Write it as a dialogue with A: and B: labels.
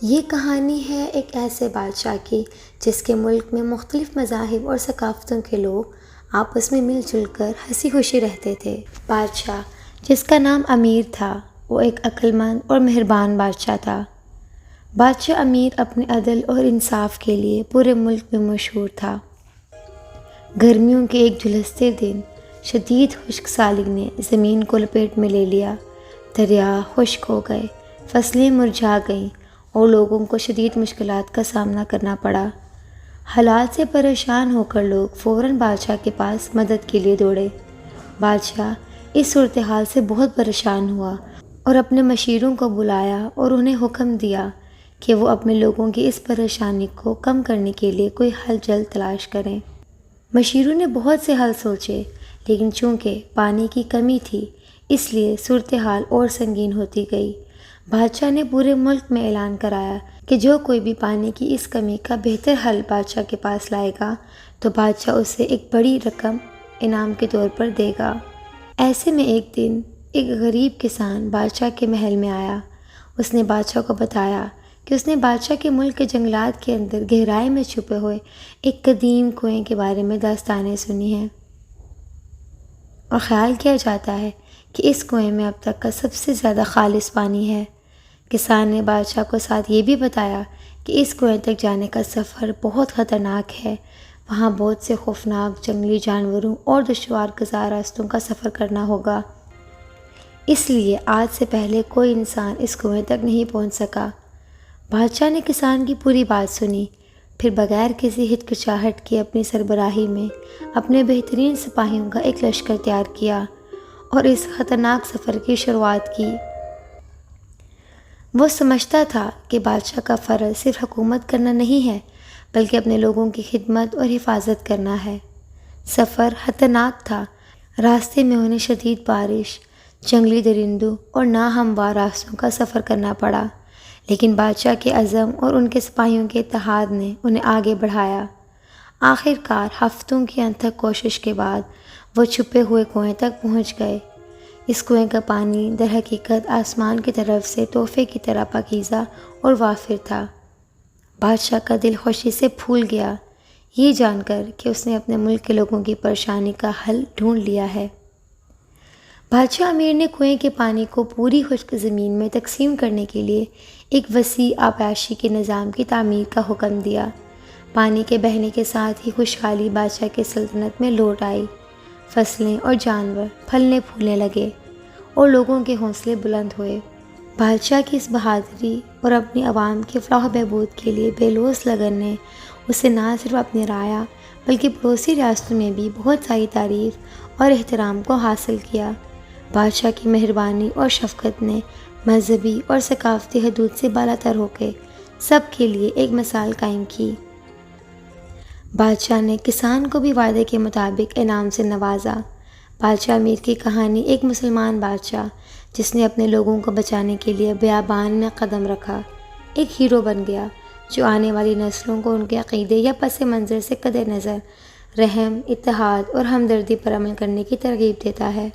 A: یہ کہانی ہے ایک ایسے بادشاہ کی جس کے ملک میں مختلف مذاہب اور ثقافتوں کے لوگ آپس میں مل جل کر ہنسی خوشی رہتے تھے۔ بادشاہ جس کا نام امیر تھا، وہ ایک عقل مند اور مہربان بادشاہ تھا۔ بادشاہ امیر اپنے عدل اور انصاف کے لیے پورے ملک میں مشہور تھا۔ گرمیوں کے ایک جھلستے دن شدید خشک سالی نے زمین کو لپیٹ میں لے لیا۔ دریا خشک ہو گئے، فصلیں مرجھا گئیں اور لوگوں کو شدید مشکلات کا سامنا کرنا پڑا۔ حالات سے پریشان ہو کر لوگ فوراً بادشاہ کے پاس مدد کے لیے دوڑے۔ بادشاہ اس صورتحال سے بہت پریشان ہوا اور اپنے مشیروں کو بلایا اور انہیں حکم دیا کہ وہ اپنے لوگوں کی اس پریشانی کو کم کرنے کے لیے کوئی حل جلد تلاش کریں۔ مشیروں نے بہت سے حل سوچے، لیکن چونکہ پانی کی کمی تھی اس لیے صورتحال اور سنگین ہوتی گئی۔ بادشاہ نے پورے ملک میں اعلان کرایا کہ جو کوئی بھی پانی کی اس کمی کا بہتر حل بادشاہ کے پاس لائے گا تو بادشاہ اسے ایک بڑی رقم انعام کے طور پر دے گا۔ ایسے میں ایک دن ایک غریب کسان بادشاہ کے محل میں آیا۔ اس نے بادشاہ کو بتایا کہ اس نے بادشاہ کے ملک کے جنگلات کے اندر گہرائی میں چھپے ہوئے ایک قدیم کنویں کے بارے میں داستانیں سنی ہیں اور خیال کیا جاتا ہے کہ اس کنویں میں اب تک کا سب سے زیادہ خالص پانی ہے۔ کسان نے بادشاہ کو ساتھ یہ بھی بتایا کہ اس کنویں تک جانے کا سفر بہت خطرناک ہے، وہاں بہت سے خوفناک جنگلی جانوروں اور دشوار گزار راستوں کا سفر کرنا ہوگا، اس لیے آج سے پہلے کوئی انسان اس کنویں تک نہیں پہنچ سکا۔ بادشاہ نے کسان کی پوری بات سنی، پھر بغیر کسی ہچکچاہٹ کے اپنی سربراہی میں اپنے بہترین سپاہیوں کا ایک لشکر تیار کیا اور اس خطرناک سفر کی شروعات کی۔ وہ سمجھتا تھا کہ بادشاہ کا فرض صرف حکومت کرنا نہیں ہے بلکہ اپنے لوگوں کی خدمت اور حفاظت کرنا ہے۔ سفر خطرناک تھا، راستے میں انہیں شدید بارش، جنگلی درندوں اور ناہموار راستوں کا سفر کرنا پڑا، لیکن بادشاہ کے عزم اور ان کے سپاہیوں کے اتحاد نے انہیں آگے بڑھایا۔ آخر کار ہفتوں کی انتھک کوشش کے بعد وہ چھپے ہوئے کنویں تک پہنچ گئے۔ اس کنویں کا پانی در حقیقت آسمان کی طرف سے تحفے کی طرح پاکیزہ اور وافر تھا۔ بادشاہ کا دل خوشی سے پھول گیا یہ جان کر کہ اس نے اپنے ملک کے لوگوں کی پریشانی کا حل ڈھونڈ لیا ہے۔ بادشاہ امیر نے کنویں کے پانی کو پوری خشک زمین میں تقسیم کرنے کے لیے ایک وسیع آبپاشی کے نظام کی تعمیر کا حکم دیا۔ پانی کے بہنے کے ساتھ ہی خوشحالی بادشاہ کی سلطنت میں لوٹ آئی۔ فصلیں اور جانور پھلنے پھولنے لگے اور لوگوں کے حوصلے بلند ہوئے۔ بادشاہ کی اس بہادری اور اپنی عوام کے فلاح و بہبود کے لیے بے لوث لگن نے اسے نہ صرف اپنی رعایا بلکہ پڑوسی ریاستوں میں بھی بہت ساری تعریف اور احترام کو حاصل کیا۔ بادشاہ کی مہربانی اور شفقت نے مذہبی اور ثقافتی حدود سے بالاتر ہو کے سب کے لیے ایک مثال قائم کی۔ بادشاہ نے کسان کو بھی وعدے کے مطابق انعام سے نوازا۔ بادشاہ امیر کی کہانی ایک مسلمان بادشاہ جس نے اپنے لوگوں کو بچانے کے لیے بیابان میں قدم رکھا، ایک ہیرو بن گیا جو آنے والی نسلوں کو ان کے عقیدے یا پس منظر سے قطع نظر رحم، اتحاد اور ہمدردی پر عمل کرنے کی ترغیب دیتا ہے۔